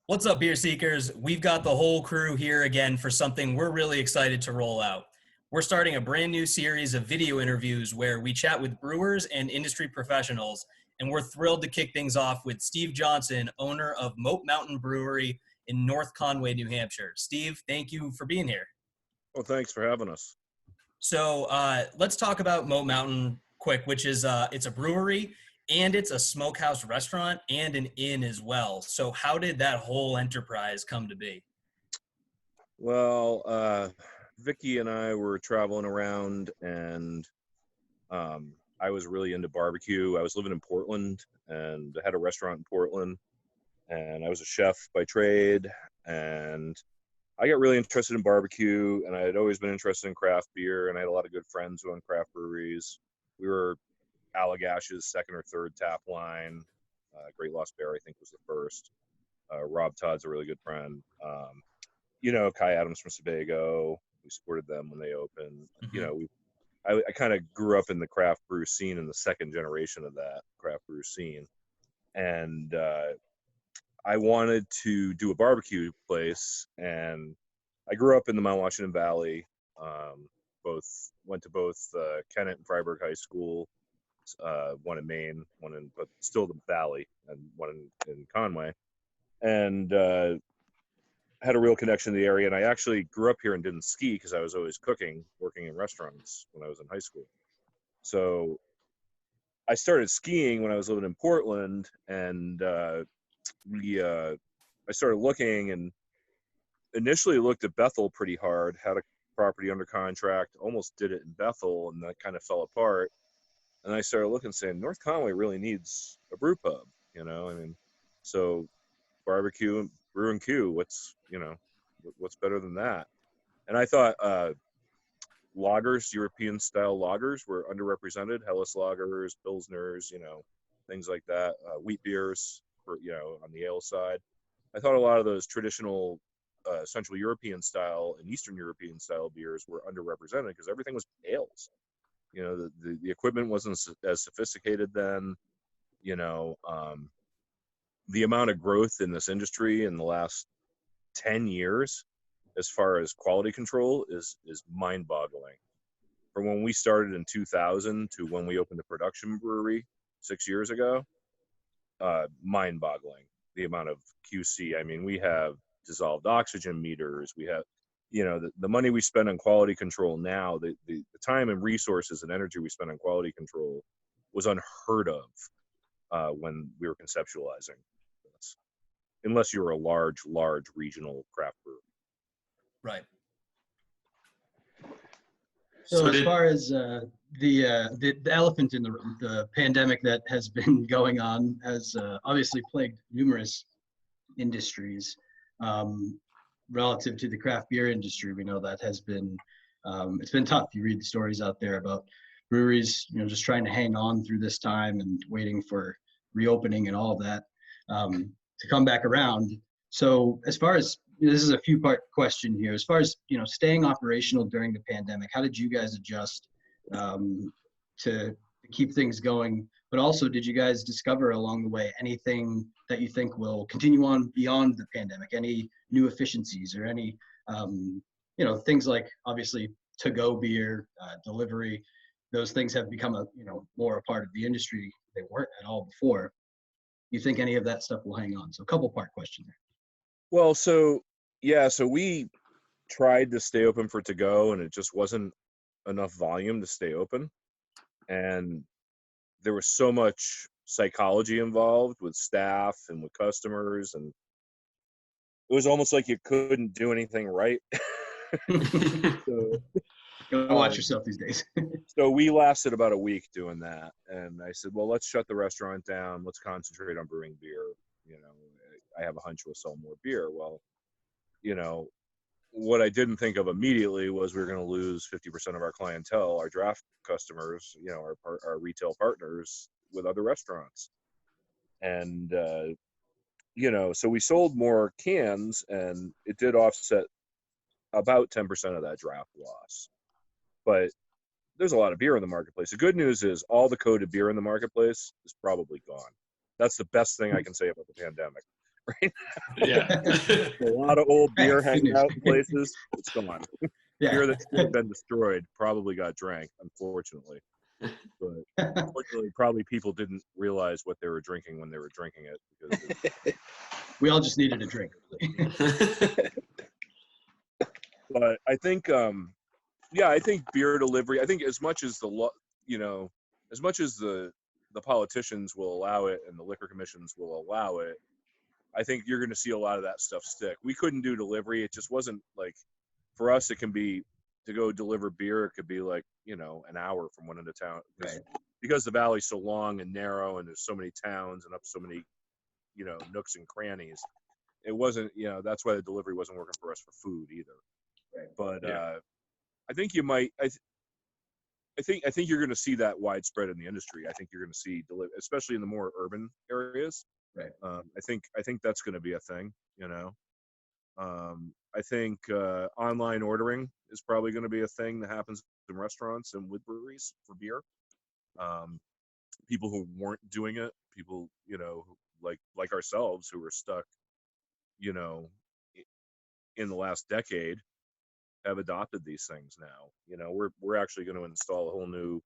What's up, beer seekers? We've got the whole crew here again for something we're really excited to roll out. We're starting a brand new series of video interviews where we chat with brewers and industry professionals, and we're thrilled to kick things off with Steve Johnson, owner of Moat Mountain Brewery in North Conway, New Hampshire. Steve, thank you for being here. Well, thanks for having us. So let's talk about Moat Mountain quick, which is it's a brewery and it's a smokehouse restaurant and an inn as well. So how did that whole enterprise come to be? Well, Vicky and I were traveling around, and I was really into barbecue. I was living in Portland and I had a restaurant in Portland, and I was a chef by trade. And I got really interested in barbecue, and I had always been interested in craft beer, and I had a lot of good friends who owned craft breweries. We were Allagash's second or third tap line. Great Lost Bear, I think, was the first. Rob Todd's a really good friend. Kai Adams from Sebago. We supported them when they opened. Mm-hmm. I kind of grew up in the craft brew scene in the second generation of that craft brew scene. And I wanted to do a barbecue place. And I grew up in the Mount Washington Valley. Went to both Kennett and Freiburg High School. One in Maine, but still the Valley, and one in Conway. And had a real connection to the area, and I actually grew up here and didn't ski because I was always working in restaurants when I was in high school. So I started skiing when I was living in Portland, and I started looking, and initially looked at Bethel pretty hard, had a property under contract, almost did it in Bethel, and that kind of fell apart. And I started looking, saying, North Conway really needs a brew pub, so barbecue and brew and Q, what's better than that? And I thought lagers, European style lagers, were underrepresented. Helles lagers, pilsners, things like that. Wheat beers on the ale side. I thought a lot of those traditional Central European style and Eastern European style beers were underrepresented because everything was ales. The equipment wasn't as sophisticated then. The amount of growth in this industry in the last 10 years as far as quality control is mind-boggling. From when we started in 2000 to when we opened the production brewery 6 years ago, mind-boggling, the amount of QC. I mean, we have dissolved oxygen meters. We have, the money we spend on quality control now, the time and resources and energy we spend on quality control was unheard of when we were conceptualizing this, unless you're a large regional craft brewer. Right. So as far as the elephant in the room, the pandemic that has been going on has obviously plagued numerous industries. Relative to the craft beer industry, we know that has been it's been tough. You read the stories out there about breweries, just trying to hang on through this time and waiting for reopening and all of that to come back around. So as far as, this is a few-part question here. As far as, staying operational during the pandemic, how did you guys adjust to keep things going? But also, did you guys discover along the way anything that you think will continue on beyond the pandemic? Any new efficiencies or any, things like obviously to-go beer, delivery, those things have become more a part of the industry. They weren't at all before. You think any of that stuff will hang on? So a couple-part question there. Well, so we tried to stay open for to-go, and it just wasn't enough volume to stay open. And there was so much psychology involved with staff and with customers, and it was almost like you couldn't do anything right. So, watch yourself these days. So we lasted about a week doing that, and I said, well, let's shut the restaurant down. Let's concentrate on brewing beer. I have a hunch we'll sell more beer. Well, what I didn't think of immediately was we were going to lose 50% of our clientele, our draft customers, our retail partners with other restaurants. And, so we sold more cans, and it did offset about 10% of that draft loss. But there's a lot of beer in the marketplace. The good news is all the coated beer in the marketplace is probably gone. That's the best thing I can say about the pandemic. right? Yeah. A lot of old beer Hey, hanging good out news. in places. It's gone. Yeah. Beer that should have been destroyed probably got drank, unfortunately. But unfortunately, probably people didn't realize what they were drinking when they were drinking it. Because We all just needed a drink. but I think, I think beer delivery. I think as much as as much as the politicians will allow it and the liquor commissions will allow it, I think you're going to see a lot of that stuff stick. We couldn't do delivery. It just wasn't like, for us, it can be to go deliver beer. It could be like, an hour from one end of town. Right. Because the valley's so long and narrow and there's so many towns and up so many, nooks and crannies. It wasn't, that's why the delivery wasn't working for us for food either. Right. But Yeah. I think you might, I think you're going to see that widespread in the industry. I think you're going to see especially in the more urban areas. Right. I think that's going to be a thing. I think online ordering is probably going to be a thing that happens in restaurants and with breweries for beer. People who weren't doing it, people like ourselves who were stuck, in the last decade, have adopted these things now. We're actually going to install a whole new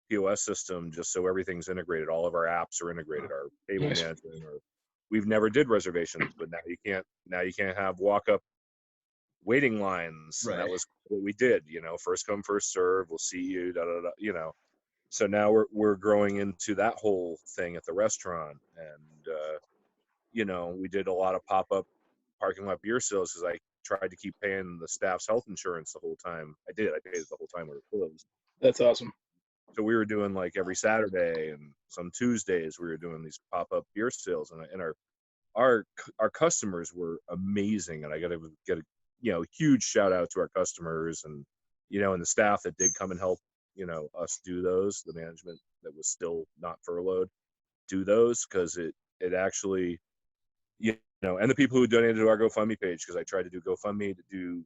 POS system just so everything's integrated. All of our apps are integrated. Our table Nice. management. We've never did reservations, but now you can't have walk up waiting lines. Right. That was what we did. First come, first serve. We'll see you. Da da da. So now we're growing into that whole thing at the restaurant, and we did a lot of pop up parking lot beer sales because I tried to keep paying the staff's health insurance the whole time. I paid it the whole time we were closed. That's awesome. So we were doing like every Saturday and some Tuesdays we were doing these pop up beer sales, and our customers were amazing, and I got to get a huge shout out to our customers and and the staff that did come and help us do those, the management that was still not furloughed, do those, because it actually and the people who donated to our GoFundMe page, because I tried to do GoFundMe to do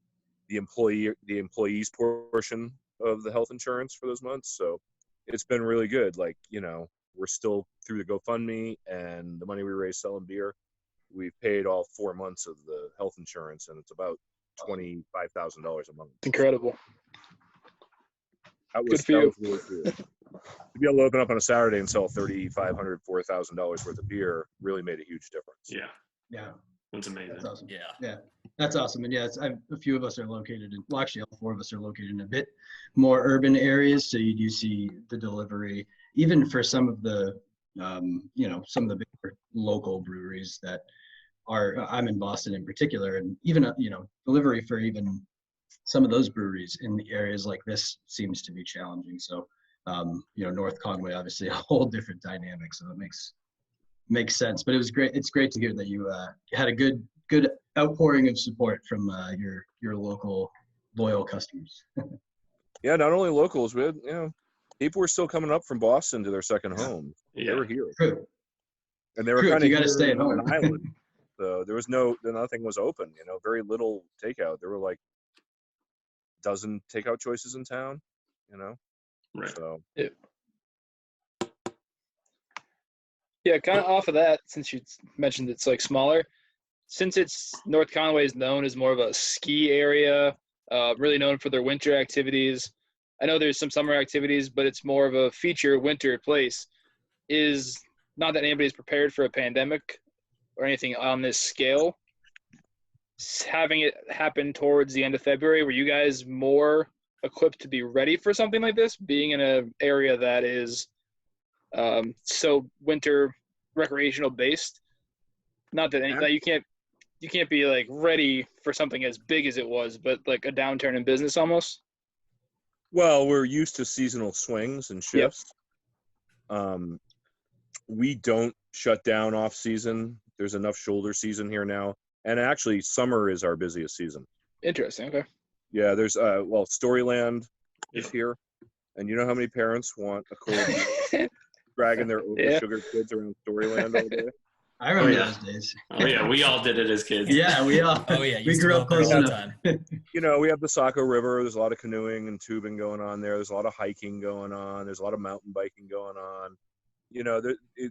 the employees portion of the health insurance for those months. So it's been really good. Like, we're still through the GoFundMe, and the money we raised selling beer, we've paid all 4 months of the health insurance, and it's about $25,000 a month. It's incredible. Good for you. Really cool. To be able to open up on a Saturday and sell $3,500, $4,000 worth of beer really made a huge difference. Yeah. Yeah. That's amazing. That's awesome. Yeah. Yeah. That's awesome. And yeah, a few of us are located in, well, actually all 4 of us are located in a bit more urban areas. So you do see the delivery, even for some of the, some of the bigger local breweries that are, I'm in Boston in particular, and even, delivery for even some of those breweries in the areas like this seems to be challenging. So, North Conway, obviously a whole different dynamic. So it makes sense, but it was great. It's great to hear that you had a good outpouring of support from your local loyal customers. Yeah, not only locals, but people were still coming up from Boston to their second home. Yeah. They were here. True. And they were True, kind you of gotta stay at home. an island. So there was nothing was open. Very little takeout. There were like a dozen takeout choices in town. Right. So Yeah, kind of off of that, since you mentioned it's like smaller, since North Conway is known as more of a ski area, really known for their winter activities. I know there's some summer activities, but it's more of a feature winter place. Is not that anybody's prepared for a pandemic or anything on this scale. Having it happen towards the end of February, were you guys more equipped to be ready for something like this, being in an area that is so winter recreational based? Not that you can't be like ready for something as big as it was, but like a downturn in business almost. well, we're used to seasonal swings and shifts. We don't shut down off season. There's enough shoulder season here now, and actually summer is our busiest season. Interesting. Okay. Yeah, there's Storyland is here, and you know how many parents want a cold dragging their over-sugared kids around Storyland all day? I remember yeah. those days. Oh yeah, we all did it as kids. Yeah, we all. Oh yeah, we used to grew go up there close all the enough. time. We have the Saco River. There's a lot of canoeing and tubing going on there. There's a lot of hiking going on. There's a lot of mountain biking going on.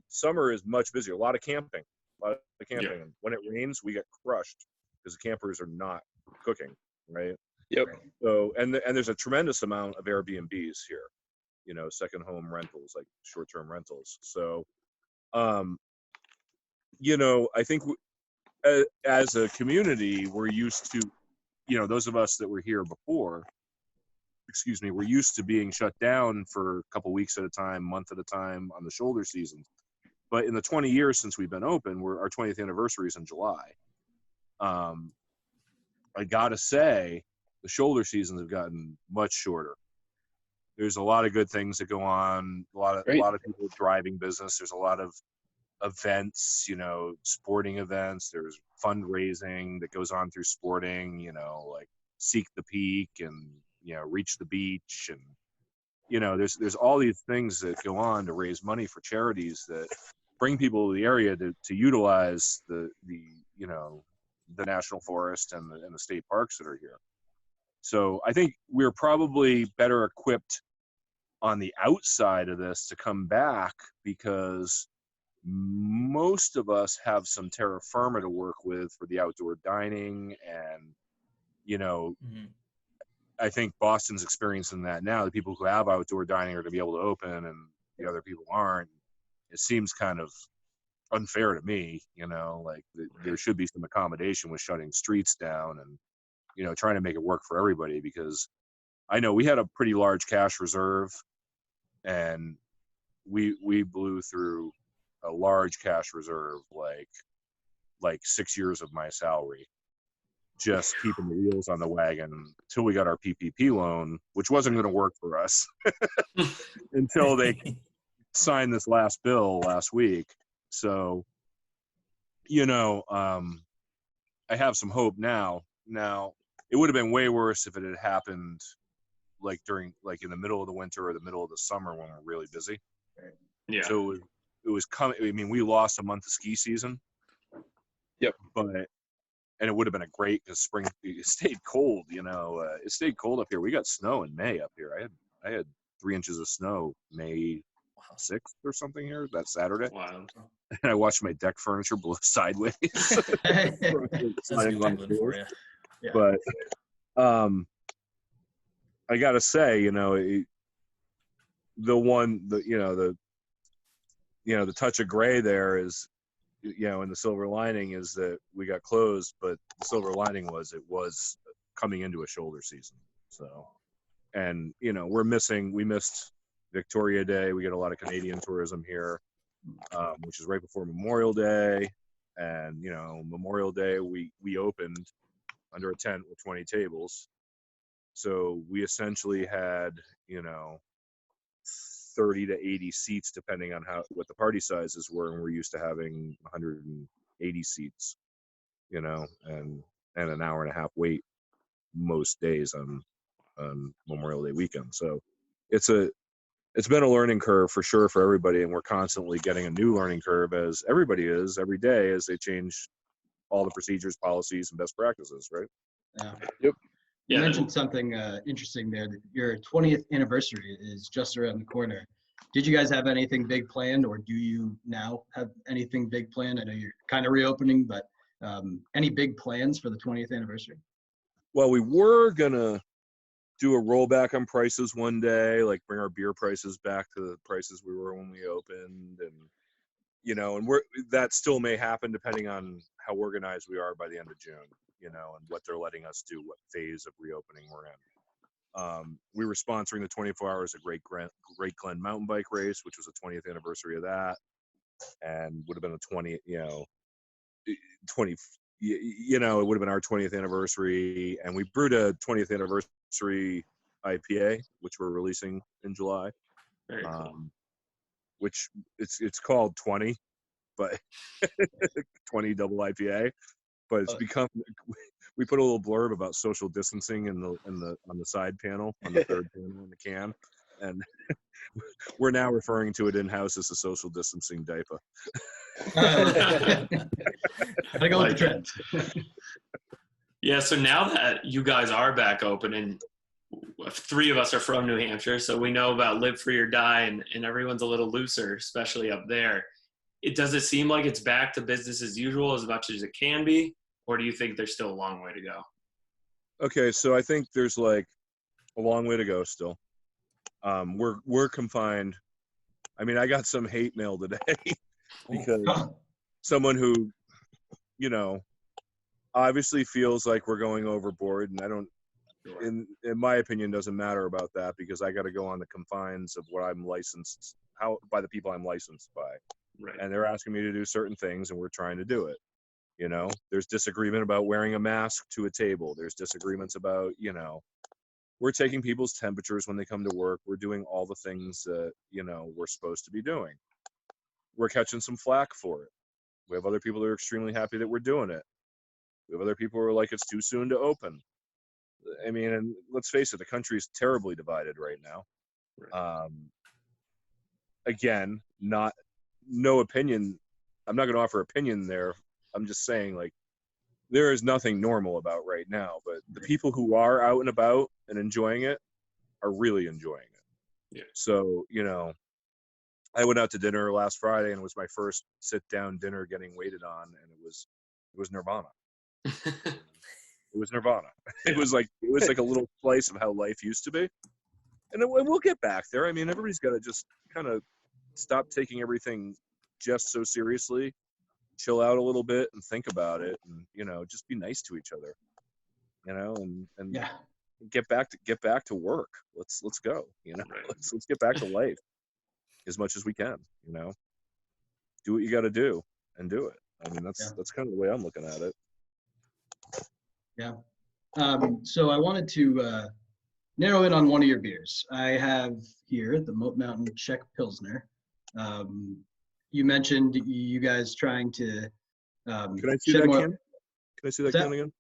Summer is much busier. A lot of camping. camping. Yeah. And when it rains, we get crushed because the campers are not cooking, right? Yep. So, and there's a tremendous amount of Airbnbs here, you know, second home rentals, like short-term rentals. So, you know, I think as a community, we're used to, you know, those of us that were here before, we're used to being shut down for a couple weeks at a time, month at a time on the shoulder seasons. But in the 20 years since we've been open, our 20th anniversary is in July. I gotta say, the shoulder seasons have gotten much shorter. There's a lot of good things that go on. A lot of people driving business. There's a lot of events, you know, sporting events. There's fundraising that goes on through sporting, you know, like Seek the Peak and, you know, Reach the Beach. And, you know, there's all these things that go on to raise money for charities that bring people to the area to utilize the you know, the national forest and the state parks that are here. So I think we're probably better equipped on the outside of this to come back because most of us have some terra firma to work with for the outdoor dining. And, you know, I think Boston's experiencing that now. The people who have outdoor dining are going to be able to open and the other people aren't. It seems kind of unfair to me, you know, like there should be some accommodation with shutting streets down and, you know, trying to make it work for everybody, because I know we had a pretty large cash reserve and we blew through a large cash reserve, like 6 years of my salary, just keeping the wheels on the wagon until we got our PPP loan, which wasn't going to work for us until they signed this last bill last week. So, you know, I have some hope now. Now, it would have been way worse if it had happened like in the middle of the winter or the middle of the summer when we're really busy. Yeah. So it was coming. I mean, we lost a month of ski season. Yep. And it would have been because spring, it stayed cold, you know, it stayed cold up here. We got snow in May up here. I had 3 inches of snow May 6th or something here that Saturday. Wow. And I watched my deck furniture blow sideways. That's New England for you. Yeah. But I gotta say, you know, the touch of gray there is, you know, and the silver lining is that we got closed, but the silver lining was it was coming into a shoulder season. So, and, you know, we missed Victoria Day. We get a lot of Canadian tourism here, which is right before Memorial Day. And, you know, Memorial Day, we opened under a tent with 20 tables. So we essentially had, you know, 30 to 80 seats, depending on what the party sizes were. And we're used to having 180 seats, you know, and an hour and a half wait most days on Memorial Day weekend. So it's been a learning curve for sure for everybody. And we're constantly getting a new learning curve, as everybody is every day, as they change all the procedures, policies, and best practices. Right. Yep. You Yeah, mentioned something interesting there. That your 20th anniversary is just around the corner. Did you guys have anything big planned, or do you now have anything big planned? I know you're kind of reopening, but any big plans for the 20th anniversary? Well, we were gonna do a rollback on prices one day, like bring our beer prices back to the prices we were when we opened, and, you know, and that still may happen depending on how organized we are by the end of June, you know, and what they're letting us do, what phase of reopening we're in. We were sponsoring the 24 Hours of Great Glen mountain bike race, which was the 20th anniversary of that, and would have been a 20, you know, it would have been our 20th anniversary, and we brewed a 20th anniversary IPA, which we're releasing in July. Very cool. Which it's called 20, but 20 double IPA, but it's become, we put a little blurb about social distancing on the side panel, on the third panel in the can, and we're now referring to it in-house as a social distancing diaper. Gotta go with the trend. Yeah, so now that you guys are back open, and 3 of us are from New Hampshire, so we know about live free or die, and everyone's a little looser, especially up there. does it seem like it's back to business as usual as much as it can be, or do you think there's still a long way to go? Okay, so I think there's like a long way to go still. We're confined. I mean, I got some hate mail today because someone who, you know, obviously feels like we're going overboard, and I don't, in my opinion, doesn't matter about that because I got to go on the confines of what I'm licensed by the people I'm licensed by, Right. and they're asking me to do certain things, and we're trying to do it. You know, there's disagreement about wearing a mask to a table. There's disagreements about, you know, we're taking people's temperatures when they come to work. We're doing all the things that, you know, we're supposed to be doing. We're catching some flack for it. We have other people that are extremely happy that we're doing it. We have other people who are like, it's too soon to open. I mean, and let's face it, the country is terribly divided right now. Right. Again, no opinion. I'm not going to offer opinion there. I'm just saying, like, there is nothing normal about right now, but the people who are out and about and enjoying it are really enjoying it. Yeah. So, you know, I went out to dinner last Friday and it was my first sit down dinner getting waited on, and it was nirvana. It was nirvana. It was like a little slice of how life used to be. And we'll get back there. I mean, everybody's got to just kind of stop taking everything just so seriously, chill out a little bit and think about it, and, you know, just be nice to each other, you know, and Yeah. get back to work. Let's go, you know. Right. Let's get back to life as much as we can, you know. Do what you got to do and do it. I mean, that's kind of the way I'm looking at it. Yeah. So I wanted to narrow in on one of your beers. I have here the Moat Mountain Czech Pilsner. You mentioned you guys trying to Can I see that can? Can I see that can again?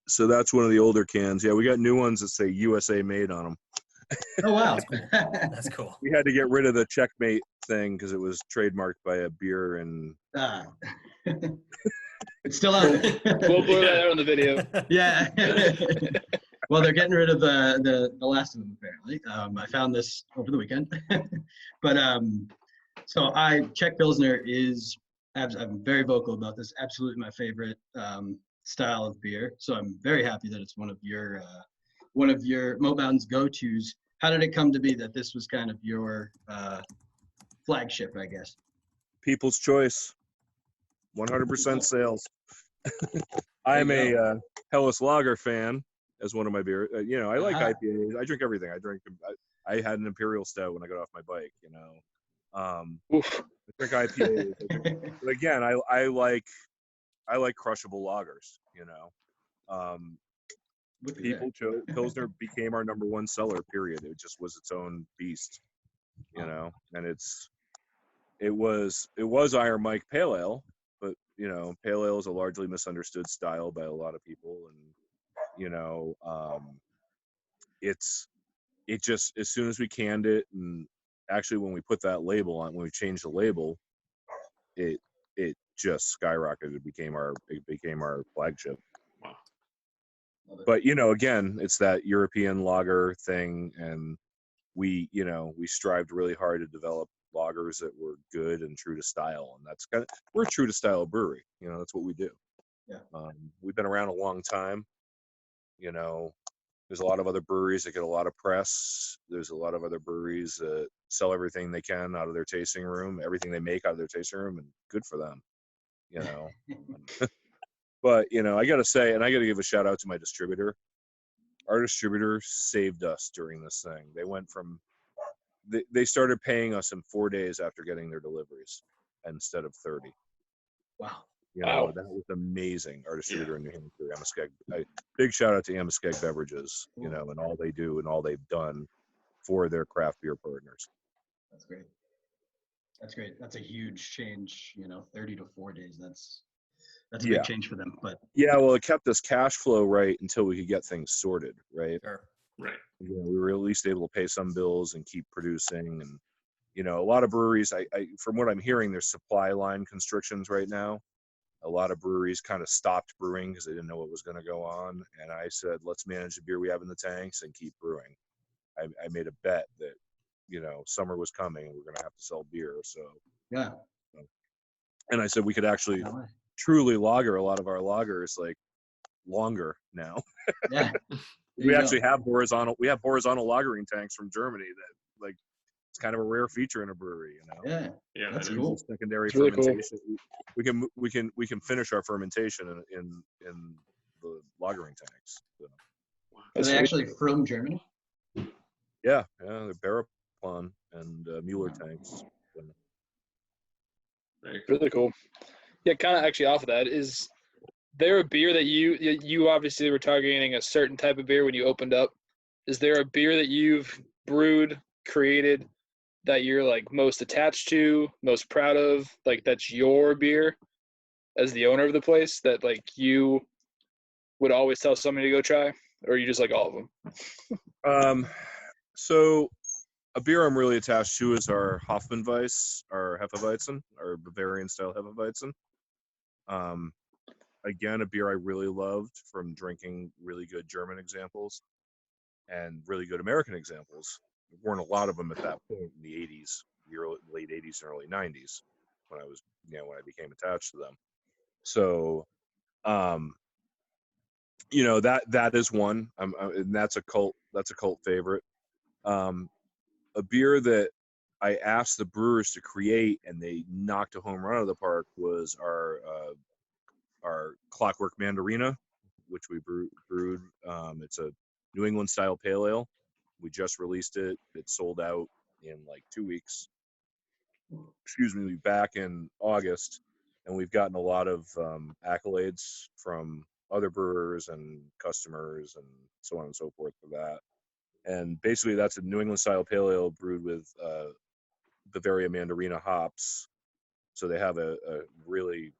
So that's one of the older cans. Yeah, we got new ones that say USA made on them. Oh, wow. That's cool. We had to get rid of the checkmate thing because it was trademarked by a beer and it's still out there. We'll blur that out on the video. Yeah. Well, they're getting rid of the last of them, apparently. I found this over the weekend. But so Czech Pilsner is, I'm very vocal about this, absolutely my favorite style of beer. So I'm very happy that it's one of your Moat Mountain's go-tos. How did it come to be that this was kind of your flagship, I guess? People's Choice, 100% sales. I'm a Helles Lager fan as one of my beer. You know, I like IPAs. I drink everything. I had an Imperial Stout when I got off my bike. You know, I drink IPAs. But again, I like crushable lagers. You know, Pilsner became our number one seller. Period. It just was its own beast. You know, and it was Iron Mike Pale Ale, but, you know, Pale Ale is a largely misunderstood style by a lot of people, and, you know, it just, as soon as we canned it, and actually when we put that label on, when we changed the label, it just skyrocketed. It became our flagship. Wow. But, you know, again, it's that European lager thing, and we strived really hard to develop lagers that were good and true to style, and that's we're a true to style brewery. You know, that's what we do. Yeah. We've been around a long time. You know, there's a lot of other breweries that get a lot of press. There's a lot of other breweries that sell everything they can out of their tasting room, everything they make out of their tasting room, and good for them. You know, but, you know, I got to say, and I got to give a shout out to my distributor. Our distributor saved us during this thing. They went from they started paying us in 4 days after getting their deliveries instead of 30. Wow. You know, that was amazing. Our distributor in New Hampshire, Amoskeag. Big shout out to Amoskeag Beverages, you know, and all they do and all they've done for their craft beer partners. That's great. That's great. That's a huge change, you know, 30 to 4 days. That's a big change for them. But yeah, well, it kept us cash flow right until we could get things sorted, right? Sure. Right. You know, we were at least able to pay some bills and keep producing. And, you know, a lot of breweries, I from what I'm hearing, there's supply line constrictions right now. A lot of breweries kind of stopped brewing because they didn't know what was going to go on. And I said, let's manage the beer we have in the tanks and keep brewing. I made a bet that summer was coming and we're going to have to sell beer. So, Yeah. and I said we could actually truly lager a lot of our lagers like longer now. Yeah. We actually have horizontal lagering tanks from Germany that like it's kind of a rare feature in a brewery, Yeah, that's it is. cool. Secondary It's really fermentation. We can finish our fermentation in the lagering tanks. So. Are That's they sweet. actually from Germany? Yeah, the Barapon and Mueller tanks. So. Very cool. Really cool. Yeah, kind of actually off of that, is there a beer that you obviously were targeting a certain type of beer when you opened up? Is there a beer that you've brewed, created, that you're like most attached to, most proud of, like that's your beer as the owner of the place, that like you would always tell somebody to go try, or you just like all of them? So a beer I'm really attached to is our Hofmannweiss, our Hefeweizen, our Bavarian style Hefeweizen. Again, a beer I really loved from drinking really good German examples and really good American examples. There weren't a lot of them at that point in the 80s, late 80s and early 90s when I was, when I became attached to them. So, that is one. And that's a cult favorite. A beer that I asked the brewers to create and they knocked a home run out of the park was our Clockwork Mandarina, which we brewed. It's a New England style pale ale. We just released it. It sold out in like 2 weeks. Excuse me, back in August, and we've gotten a lot of accolades from other brewers and customers and so on and so forth for that. And basically, that's a New England style pale ale brewed with Bavaria Mandarina hops. So they have a really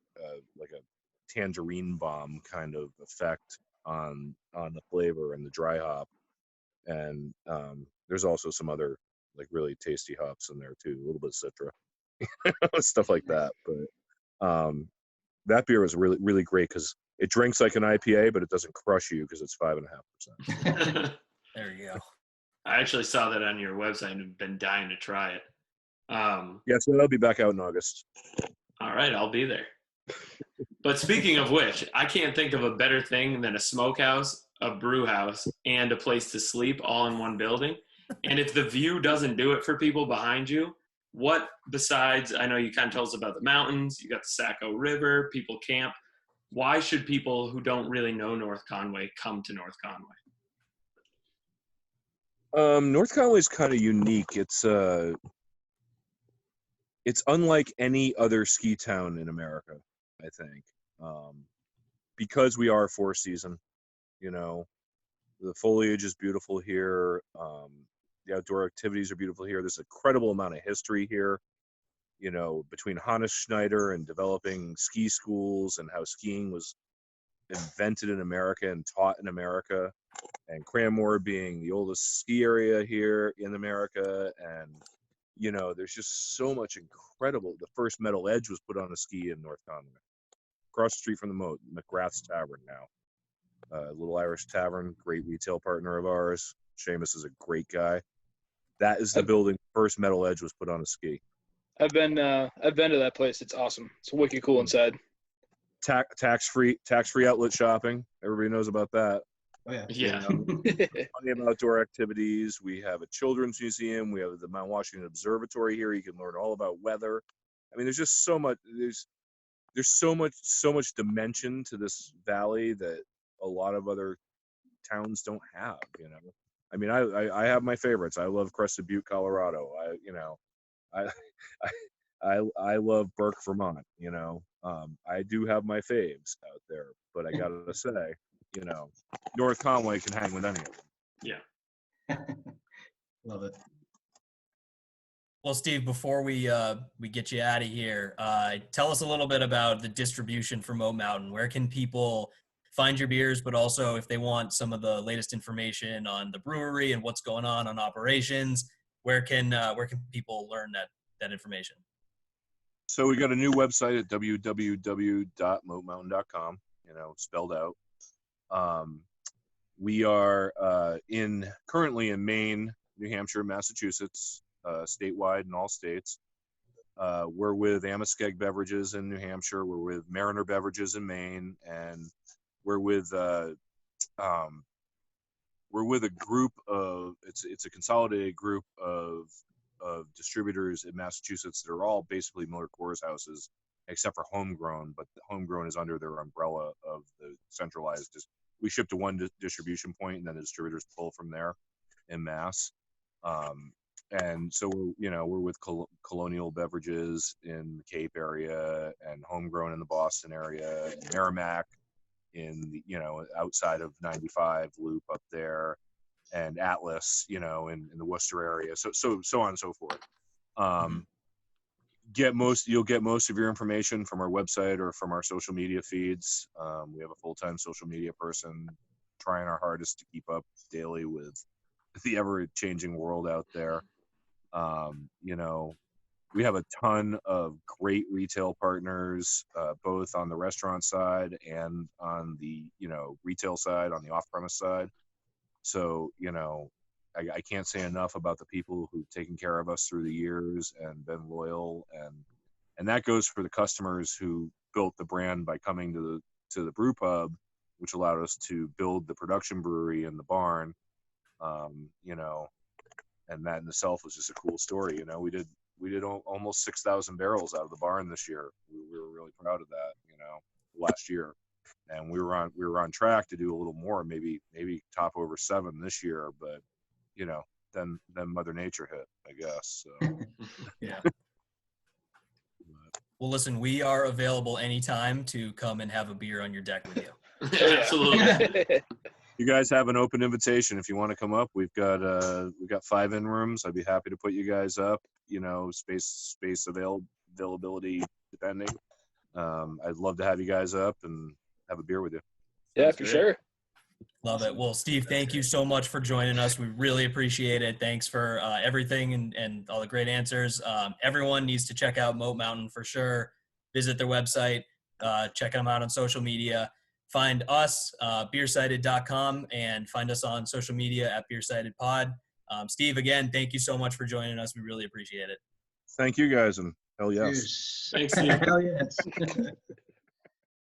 like a tangerine bomb kind of effect on the flavor and the dry hop. And there's also some other like really tasty hops in there too, a little bit of Citra, stuff like that. But that beer was really, really great because it drinks like an IPA, but it doesn't crush you because it's 5.5%. There you go. I actually saw that on your website and have been dying to try it. Yeah, so that'll be back out in August. All right, I'll be there. But speaking of which, I can't think of a better thing than a smokehouse, a brew house, and a place to sleep all in one building. And if the view doesn't do it for people behind you, what besides, I know you kind of told us about the mountains, you got the Saco River, people camp. Why should people who don't really know North Conway come to North Conway? North Conway is kind of unique. It's unlike any other ski town in America, I think, because we are four season. The foliage is beautiful here. The outdoor activities are beautiful here. There's an incredible amount of history here. Between Hannes Schneider and developing ski schools and how skiing was invented in America and taught in America, and Cranmore being the oldest ski area here in America. And, there's just so much incredible. The first metal edge was put on a ski in North Conway, across the street from the Moat, McGrath's Tavern now. Little Irish Tavern, great retail partner of ours. Seamus is a great guy. That is the building first metal edge was put on a ski. I've been to that place. It's awesome. It's wicked cool inside. Tax-free outlet shopping. Everybody knows about that. Oh yeah. Yeah. Plenty of outdoor activities. We have a children's museum. We have the Mount Washington Observatory here. You can learn all about weather. I mean, there's just so much. There's so much dimension to this valley that a lot of other towns don't have. I mean, I have my favorites. I love Crested Butte, Colorado. I love Burke, Vermont. I do have my faves out there, but I gotta say, North Conway can hang with any of them. Yeah. Love it. Well, Steve, before we get you out of here, tell us a little bit about the distribution for Moat Mountain. Where can people find your beers, but also if they want some of the latest information on the brewery and what's going on operations, where can people learn that information? So we got a new website at www.moatmountain.com, spelled out. We are currently in Maine, New Hampshire, Massachusetts, statewide in all states. We're with Amoskeag Beverages in New Hampshire. We're with Mariner Beverages in Maine, and we're with a group of it's a consolidated group of distributors in Massachusetts that are all basically Miller Coors houses, except for Homegrown. But Homegrown is under their umbrella of the centralized. We ship to one distribution point, and then the distributors pull from there in Mass. And so we're with Colonial Beverages in the Cape area, and Homegrown in the Boston area, and Merrimack in the outside of 95 loop up there, and Atlas in the Worcester area, so on and so forth. You'll get most of your information from our website or from our social media feeds. We have a full-time social media person trying our hardest to keep up daily with the ever-changing world out there. We have a ton of great retail partners, both on the restaurant side and on the, retail side, on the off-premise side. So, I can't say enough about the people who've taken care of us through the years and been loyal. And that goes for the customers who built the brand by coming to the brew pub, which allowed us to build the production brewery in the barn. And that in itself was just a cool story. We did almost 6,000 barrels out of the barn this year. We were really proud of that, last year, and we were on track to do a little more, maybe top over 7 this year. But then Mother Nature hit, I guess. So. Yeah. Well, listen, we are available anytime to come and have a beer on your deck with you. Absolutely. You guys have an open invitation if you want to come up. We've got 5 in rooms. I'd be happy to put you guys up. Space availability depending. I'd love to have you guys up and have a beer with you. Yeah, Sounds for great. sure. Love it. Well, Steve, thank you so much for joining us. We really appreciate it. Thanks for everything and all the great answers. Everyone needs to check out Moat Mountain for sure. Visit their website. Check them out on social media. Find us, BeerSighted.com, and find us on social media at BeerSightedPod. Steve, again, thank you so much for joining us. We really appreciate it. Thank you guys, and hell yes. Cheers. Thanks, Steve. Hell yes.